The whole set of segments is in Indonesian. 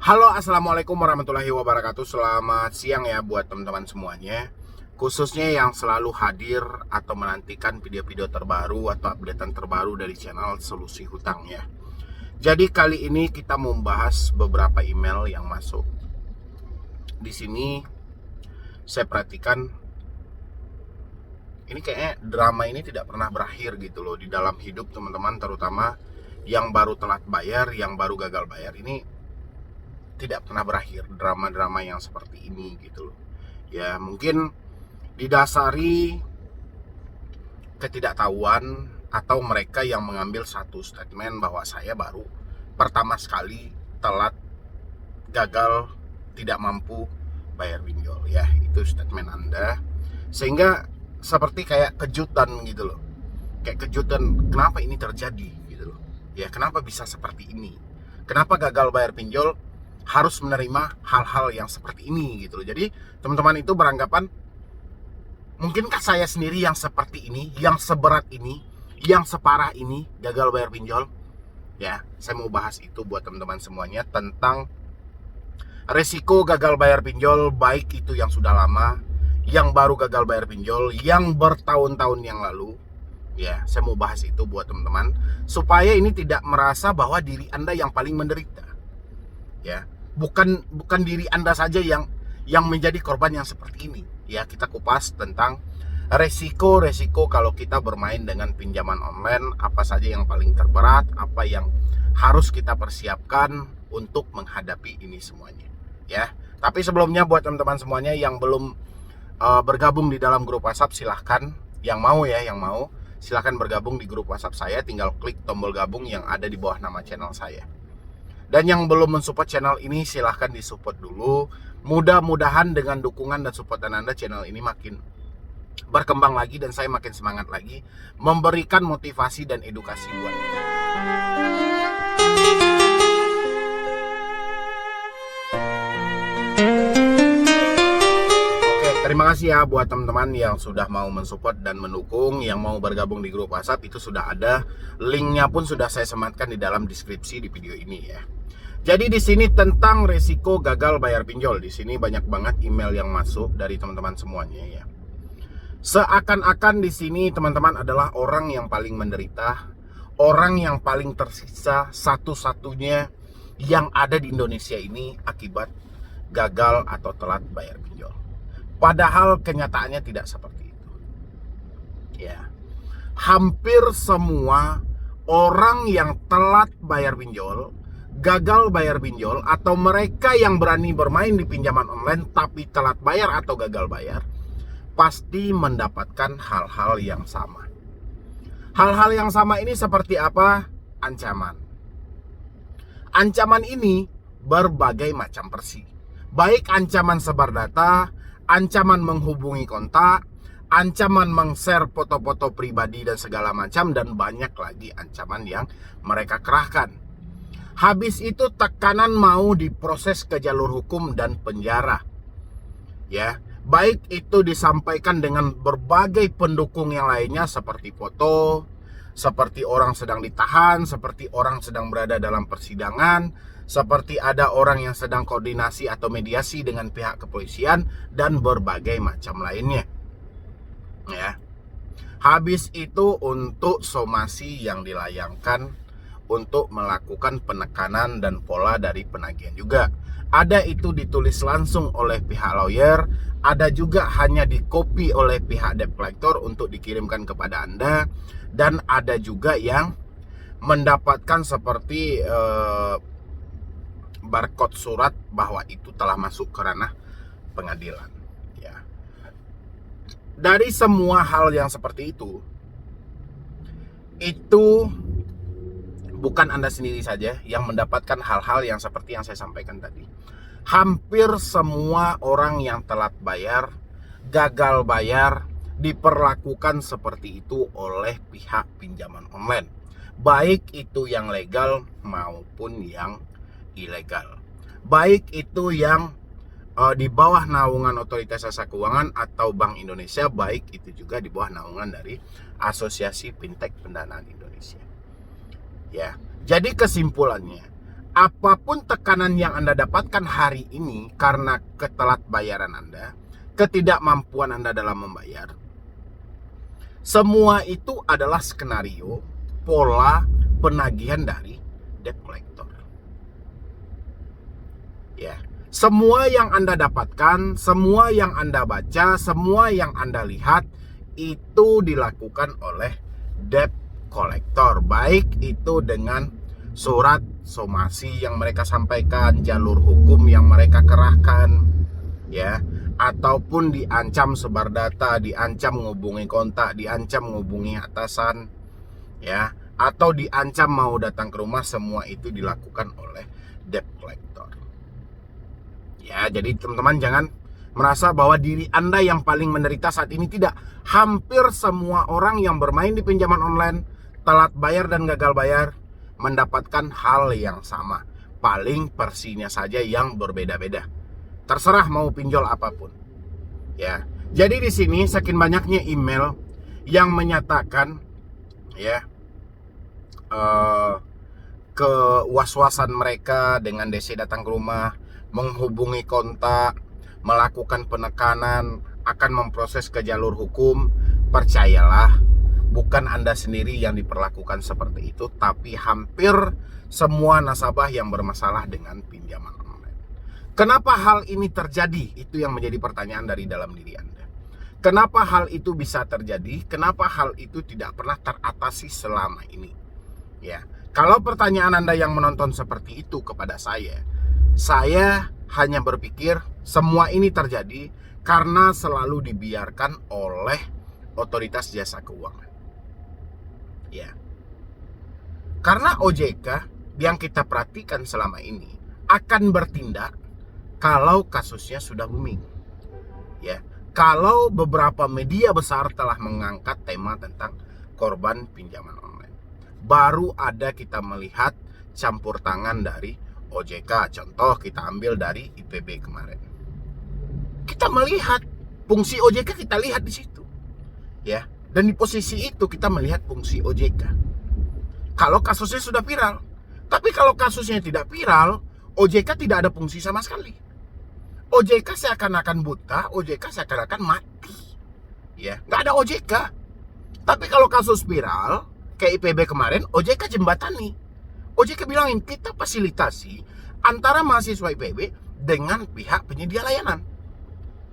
Halo, assalamualaikum warahmatullahi wabarakatuh. Selamat siang ya buat teman-teman semuanya, khususnya yang selalu hadir atau menantikan video-video terbaru atau updatean terbaru dari channel Solusi Hutang ya. Jadi kali ini kita membahas beberapa email yang masuk. Di sini saya perhatikan ini kayaknya drama ini tidak pernah berakhir gitu loh di dalam hidup teman-teman, terutama yang baru telat bayar, yang baru gagal bayar ini tidak pernah berakhir drama-drama yang seperti ini gitu loh. Ya mungkin didasari ketidaktahuan atau mereka yang mengambil satu statement bahwa saya baru pertama sekali telat, gagal, tidak mampu bayar pinjol ya, itu statement Anda. Sehingga seperti kayak kejutan gitu loh. Kayak kejutan, kenapa ini terjadi gitu loh. Ya kenapa bisa seperti ini? Kenapa gagal bayar pinjol harus menerima hal-hal yang seperti ini gitu loh. Jadi teman-teman itu beranggapan, mungkinkah saya sendiri yang seperti ini, yang seberat ini, yang separah ini gagal bayar pinjol? Ya, saya mau bahas itu buat teman-teman semuanya tentang resiko gagal bayar pinjol, baik itu yang sudah lama, yang baru gagal bayar pinjol, yang bertahun-tahun yang lalu. Ya, saya mau bahas itu buat teman-teman supaya ini tidak merasa bahwa diri Anda yang paling menderita. Ya, bukan diri Anda saja yang menjadi korban yang seperti ini. Ya, kita kupas tentang resiko-resiko kalau kita bermain dengan pinjaman online, apa saja yang paling terberat, apa yang harus kita persiapkan untuk menghadapi ini semuanya. Ya, tapi sebelumnya buat teman-teman semuanya yang belum bergabung di dalam grup WhatsApp, silahkan yang mau silahkan bergabung di grup WhatsApp saya, tinggal klik tombol gabung yang ada di bawah nama channel saya. Dan yang belum mensupport channel ini, silahkan disupport dulu. Mudah-mudahan dengan dukungan dan supportan Anda, channel ini makin berkembang lagi dan saya makin semangat lagi memberikan motivasi dan edukasi buat Terima kasih ya buat teman-teman yang sudah mau mensupport dan mendukung, yang mau bergabung di grup WhatsApp, itu sudah ada linknya pun sudah saya sematkan di dalam deskripsi di video ini ya. Jadi di sini tentang resiko gagal bayar pinjol, di sini banyak banget email yang masuk dari teman-teman semuanya ya. Seakan-akan di sini teman-teman adalah orang yang paling menderita, orang yang paling tersisa satu-satunya yang ada di Indonesia ini akibat gagal atau telat bayar pinjol. Padahal kenyataannya tidak seperti itu. Ya. Hampir semua orang yang telat bayar pinjol, gagal bayar pinjol, atau mereka yang berani bermain di pinjaman online tapi telat bayar atau gagal bayar, pasti mendapatkan hal-hal yang sama. Hal-hal yang sama ini seperti apa? Ancaman. Ancaman ini berbagai macam versi. Baik ancaman sebar data, ancaman menghubungi kontak, ancaman meng-share foto-foto pribadi dan segala macam, dan banyak lagi ancaman yang mereka kerahkan. Habis itu tekanan mau diproses ke jalur hukum dan penjara. Ya, baik itu disampaikan dengan berbagai pendukung yang lainnya seperti foto, seperti orang sedang ditahan, seperti orang sedang berada dalam persidangan, seperti ada orang yang sedang koordinasi atau mediasi dengan pihak kepolisian, dan berbagai macam lainnya. Ya. Habis itu untuk somasi yang dilayangkan untuk melakukan penekanan dan pola dari penagihan juga. Ada itu ditulis langsung oleh pihak lawyer, ada juga hanya di-copy oleh pihak debt collector untuk dikirimkan kepada Anda, dan ada juga yang mendapatkan seperti barcode surat bahwa itu telah masuk ke ranah pengadilan ya. Dari semua hal yang seperti itu bukan Anda sendiri saja yang mendapatkan hal-hal yang seperti yang saya sampaikan tadi. Hampir semua orang yang telat bayar, gagal bayar, diperlakukan seperti itu oleh pihak pinjaman online, baik itu yang legal maupun yang ilegal. Baik itu yang di bawah naungan Otoritas Jasa Keuangan atau Bank Indonesia, baik itu juga di bawah naungan dari Asosiasi Fintech Pendanaan Indonesia. Ya, jadi kesimpulannya, apapun tekanan yang Anda dapatkan hari ini karena ketelat bayaran Anda, ketidakmampuan Anda dalam membayar, semua itu adalah skenario pola penagihan dari debt collector. Ya, semua yang Anda dapatkan, semua yang Anda baca, semua yang Anda lihat itu dilakukan oleh debt collector, baik itu dengan surat somasi yang mereka sampaikan, jalur hukum yang mereka kerahkan, ya, ataupun diancam sebar data, diancam menghubungi kontak, diancam menghubungi atasan, ya, atau diancam mau datang ke rumah. Semua itu dilakukan oleh debt collector. Ya, jadi teman-teman jangan merasa bahwa diri Anda yang paling menderita saat ini. Tidak. Hampir semua orang yang bermain di pinjaman online, telat bayar dan gagal bayar, mendapatkan hal yang sama. Paling versinya saja yang berbeda-beda. Terserah mau pinjol apapun. Ya. Jadi di sini saking banyaknya email yang menyatakan, ya, kewas-wasan mereka dengan DC datang ke rumah, menghubungi kontak, melakukan penekanan, akan memproses ke jalur hukum. Percayalah, bukan Anda sendiri yang diperlakukan seperti itu, tapi hampir semua nasabah yang bermasalah dengan pinjaman online. Kenapa hal ini terjadi? Itu yang menjadi pertanyaan dari dalam diri Anda. Kenapa hal itu bisa terjadi? Kenapa hal itu tidak pernah teratasi selama ini? Ya, kalau pertanyaan Anda yang menonton seperti itu kepada saya hanya berpikir semua ini terjadi karena selalu dibiarkan oleh otoritas jasa keuangan. Ya. Karena OJK yang kita perhatikan selama ini akan bertindak kalau kasusnya sudah booming. Ya. Kalau beberapa media besar telah mengangkat tema tentang korban pinjaman online, baru ada kita melihat campur tangan dari OJK. Contoh kita ambil dari IPB kemarin. Kita melihat fungsi OJK, kita lihat di situ. Ya, dan di posisi itu kita melihat fungsi OJK. Kalau kasusnya sudah viral. Tapi kalau kasusnya tidak viral, OJK tidak ada fungsi sama sekali. OJK seakan-akan buta, OJK seakan-akan mati. Ya, nggak ada OJK. Tapi kalau kasus viral kayak IPB kemarin, OJK jembatani. OJK bilangin kita fasilitasi antara mahasiswa IPB dengan pihak penyedia layanan,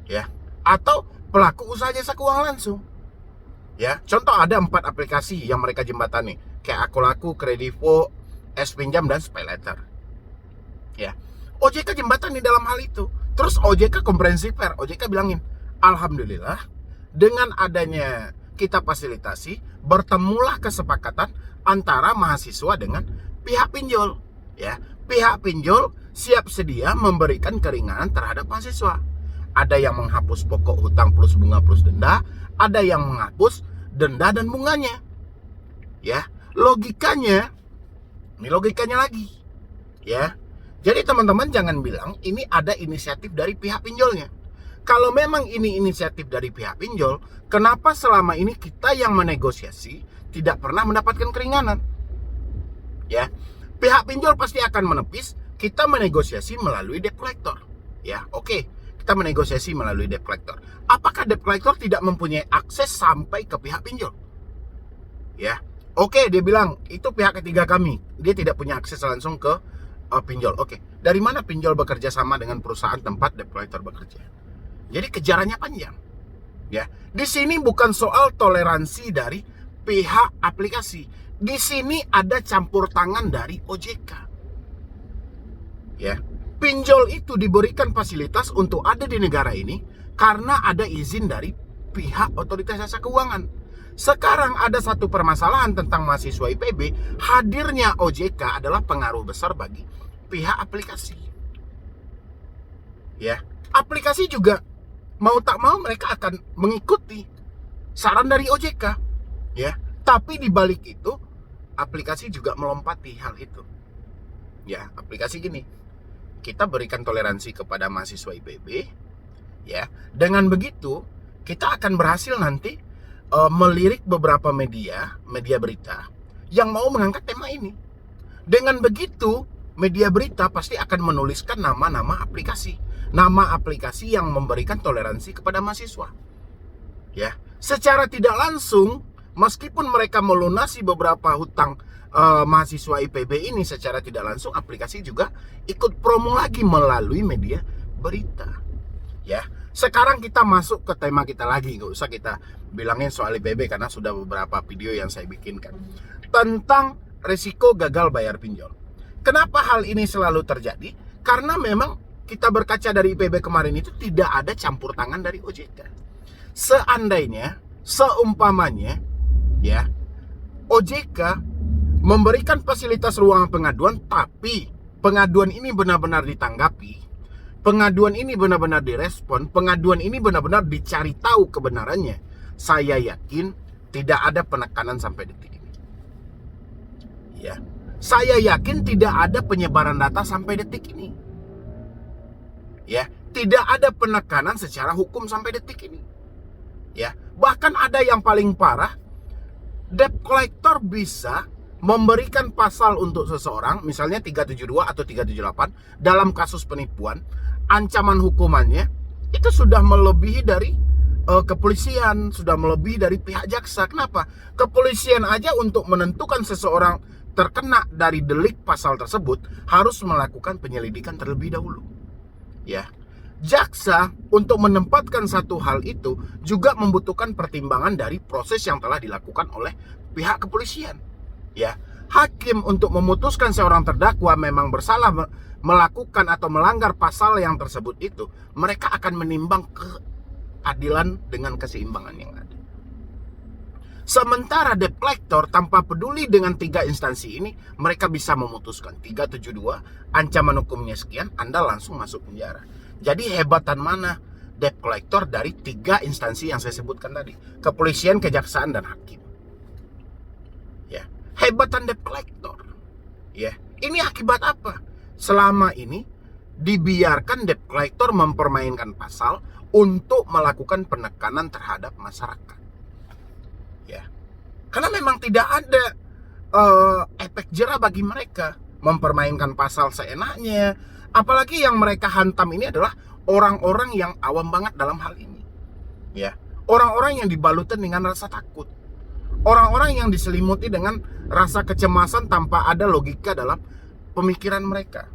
ya, atau pelaku usaha jasa keuangan langsung. Ya, contoh ada 4 aplikasi yang mereka jembatani, kayak Akulaku, Kredivo, S-Pinjam dan SpayLater. Ya, OJK jembatani dalam hal itu. Terus OJK komprehensif fair. OJK bilangin, alhamdulillah dengan adanya kita fasilitasi, bertemulah kesepakatan antara mahasiswa dengan pihak pinjol. Ya, pihak pinjol siap sedia memberikan keringanan terhadap mahasiswa. Ada yang menghapus pokok hutang plus bunga plus denda, ada yang menghapus denda dan bunganya. Ya, logikanya, ini logikanya lagi. Ya, jadi teman-teman jangan bilang ini ada inisiatif dari pihak pinjolnya. Kalau memang ini inisiatif dari pihak pinjol, kenapa selama ini kita yang menegosiasi tidak pernah mendapatkan keringanan? Ya, pihak pinjol pasti akan menepis, kita menegosiasi melalui debt collector. Ya, oke, kita menegosiasi melalui debt collector. Apakah debt collector tidak mempunyai akses sampai ke pihak pinjol? Ya, oke, dia bilang itu pihak ketiga kami, dia tidak punya akses langsung ke pinjol. Oke, dari mana pinjol bekerja sama dengan perusahaan tempat debt collector bekerja? Jadi kejarannya panjang. Ya, di sini bukan soal toleransi dari pihak aplikasi. Di sini ada campur tangan dari OJK. Ya, pinjol itu diberikan fasilitas untuk ada di negara ini karena ada izin dari pihak otoritas jasa keuangan. Sekarang ada satu permasalahan tentang mahasiswa IPB, hadirnya OJK adalah pengaruh besar bagi pihak aplikasi. Ya, aplikasi juga mau tak mau mereka akan mengikuti saran dari OJK. Ya, tapi di balik itu aplikasi juga melompati hal itu. Ya, aplikasi gini, kita berikan toleransi kepada mahasiswa IPB. Ya, dengan begitu kita akan berhasil nanti melirik beberapa media berita yang mau mengangkat tema ini. Dengan begitu media berita pasti akan menuliskan nama-nama aplikasi. Nama aplikasi yang memberikan toleransi kepada mahasiswa. Ya, secara tidak langsung, meskipun mereka melunasi beberapa hutang mahasiswa IPB ini, secara tidak langsung aplikasi juga ikut promo lagi melalui media berita. Ya, sekarang kita masuk ke tema kita lagi, nggak usah kita bilangin soal IPB karena sudah beberapa video yang saya bikinkan tentang resiko gagal bayar pinjol. Kenapa hal ini selalu terjadi? Karena memang kita berkaca dari IPB kemarin itu tidak ada campur tangan dari OJK. Seandainya, seumpamanya, ya, OJK memberikan fasilitas ruang pengaduan, tapi pengaduan ini benar-benar ditanggapi, pengaduan ini benar-benar direspon, pengaduan ini benar-benar dicari tahu kebenarannya, saya yakin tidak ada penekanan sampai detik ini. Ya, saya yakin tidak ada penyebaran data sampai detik ini. Ya, tidak ada penekanan secara hukum sampai detik ini. Ya, bahkan ada yang paling parah, debt collector bisa memberikan pasal untuk seseorang, misalnya 372 atau 378 dalam kasus penipuan, ancaman hukumannya itu sudah melebihi dari kepolisian, sudah melebihi dari pihak jaksa. Kenapa? Kepolisian aja untuk menentukan seseorang terkena dari delik pasal tersebut harus melakukan penyelidikan terlebih dahulu. Ya, jaksa untuk menempatkan satu hal itu juga membutuhkan pertimbangan dari proses yang telah dilakukan oleh pihak kepolisian. Ya, hakim untuk memutuskan seorang terdakwa memang bersalah melakukan atau melanggar pasal yang tersebut itu, mereka akan menimbang keadilan dengan keseimbangan yang ada. Sementara debt collector tanpa peduli dengan tiga instansi ini, mereka bisa memutuskan 372, ancaman hukumnya sekian, Anda langsung masuk penjara. Jadi hebatan mana debt collector dari tiga instansi yang saya sebutkan tadi? Kepolisian, kejaksaan, dan hakim. Ya, hebatan debt collector. Ya, ini akibat apa? Selama ini dibiarkan debt collector mempermainkan pasal untuk melakukan penekanan terhadap masyarakat. Ya, karena memang tidak ada efek jera bagi mereka mempermainkan pasal seenaknya. Apalagi yang mereka hantam ini adalah orang-orang yang awam banget dalam hal ini. Ya, orang-orang yang dibaluti dengan rasa takut, orang-orang yang diselimuti dengan rasa kecemasan tanpa ada logika dalam pemikiran mereka.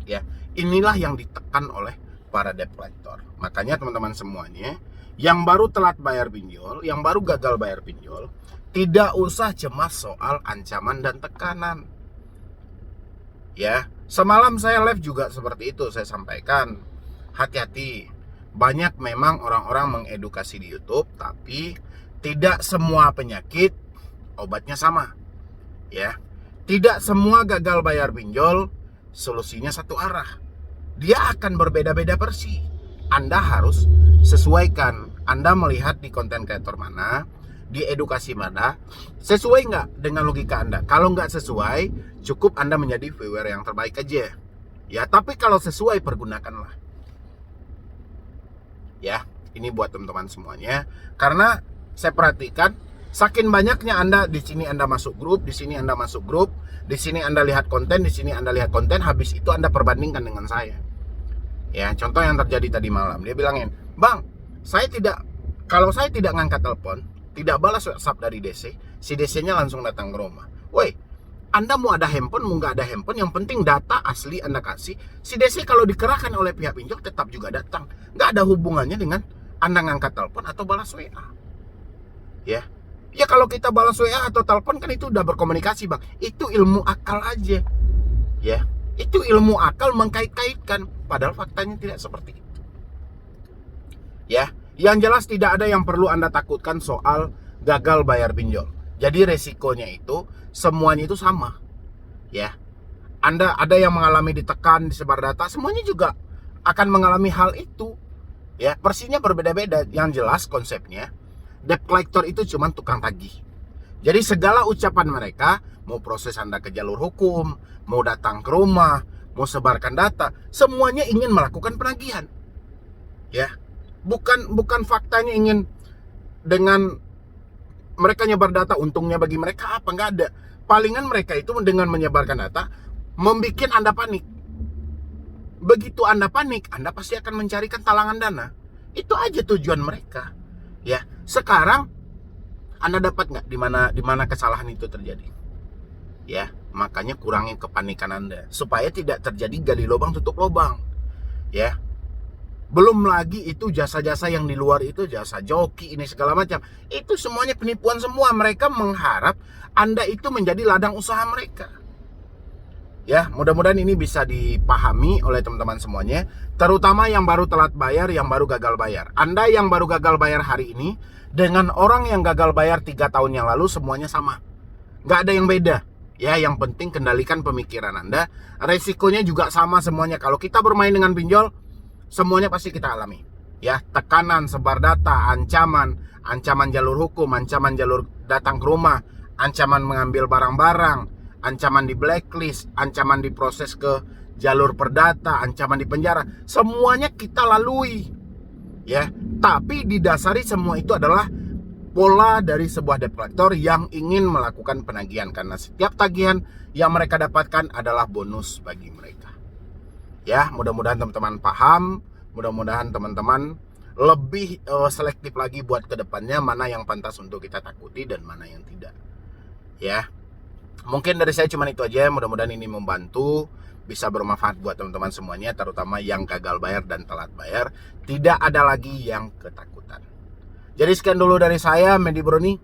Ya, inilah yang ditekan oleh para debt collector. Makanya teman-teman semuanya, yang baru telat bayar pinjol, yang baru gagal bayar pinjol, tidak usah cemas soal ancaman dan tekanan. Ya, semalam saya live juga seperti itu, saya sampaikan, hati-hati. Banyak memang orang-orang mengedukasi di YouTube, tapi tidak semua penyakit obatnya sama. Ya, tidak semua gagal bayar pinjol solusinya satu arah. Dia akan berbeda-beda versi. Anda harus sesuaikan. Anda melihat di konten kreator mana, di edukasi mana, sesuai nggak dengan logika Anda. Kalau nggak sesuai, cukup Anda menjadi viewer yang terbaik aja. Ya, tapi kalau sesuai, pergunakanlah. Ya, ini buat teman-teman semuanya. Karena saya perhatikan, saking banyaknya Anda di sini, Anda masuk grup, di sini Anda masuk grup, di sini Anda lihat konten, di sini Anda lihat konten, habis itu Anda perbandingkan dengan saya. Ya, contoh yang terjadi tadi malam, dia bilangin, "Bang, kalau saya tidak ngangkat telepon, tidak balas WhatsApp dari DC, si DC-nya langsung datang ke rumah." Woi, Anda mau ada handphone, mau nggak ada handphone, yang penting data asli Anda kasih. Si DC kalau dikerahkan oleh pihak pinjol tetap juga datang. Nggak ada hubungannya dengan Anda ngangkat telepon atau balas WA. Ya, ya kalau kita balas WA atau telepon kan itu udah berkomunikasi, Bang. Itu ilmu akal aja. Ya, itu ilmu akal mengkait-kaitkan, padahal faktanya tidak seperti itu. Ya, yang jelas tidak ada yang perlu Anda takutkan soal gagal bayar pinjol. Jadi resikonya itu semuanya itu sama. Ya, Anda ada yang mengalami ditekan, disebar data, semuanya juga akan mengalami hal itu. Ya, versinya berbeda-beda. Yang jelas konsepnya, debt collector itu cuma tukang tagih. Jadi segala ucapan mereka, mau proses Anda ke jalur hukum, mau datang ke rumah, mau sebarkan data, semuanya ingin melakukan penagihan. Ya, bukan faktanya ingin dengan mereka nyebar data, untungnya bagi mereka apa? Nggak ada. Palingan mereka itu dengan menyebarkan data membikin Anda panik. Begitu Anda panik, Anda pasti akan mencarikan talangan dana. Itu aja tujuan mereka. Ya, sekarang Anda dapat nggak di mana kesalahan itu terjadi? Ya, makanya kurangi kepanikan Anda supaya tidak terjadi gali lubang tutup lubang. Ya. Belum lagi itu jasa-jasa yang di luar itu, jasa joki ini segala macam. Itu semuanya penipuan semua. Mereka mengharap Anda itu menjadi ladang usaha mereka. Ya, mudah-mudahan ini bisa dipahami oleh teman-teman semuanya, terutama yang baru telat bayar, yang baru gagal bayar. Anda yang baru gagal bayar hari ini dengan orang yang gagal bayar 3 tahun yang lalu semuanya sama. Nggak ada yang beda. Ya, yang penting kendalikan pemikiran Anda. Resikonya juga sama semuanya. Kalau kita bermain dengan pinjol, semuanya pasti kita alami. Ya, tekanan, sebar data, ancaman jalur hukum, ancaman jalur datang ke rumah, ancaman mengambil barang-barang, ancaman di blacklist, ancaman diproses ke jalur perdata, ancaman di penjara. Semuanya kita lalui. Ya, tapi didasari semua itu adalah pola dari sebuah debt collector yang ingin melakukan penagihan, karena setiap tagihan yang mereka dapatkan adalah bonus bagi mereka. Ya, mudah-mudahan teman-teman paham, mudah-mudahan teman-teman lebih selektif lagi buat kedepannya, mana yang pantas untuk kita takuti dan mana yang tidak. Ya, mungkin dari saya cuma itu aja. Mudah-mudahan ini membantu, bisa bermanfaat buat teman-teman semuanya, terutama yang gagal bayar dan telat bayar. Tidak ada lagi yang ketakutan. Jadi sekian dulu dari saya, Mendy Brony.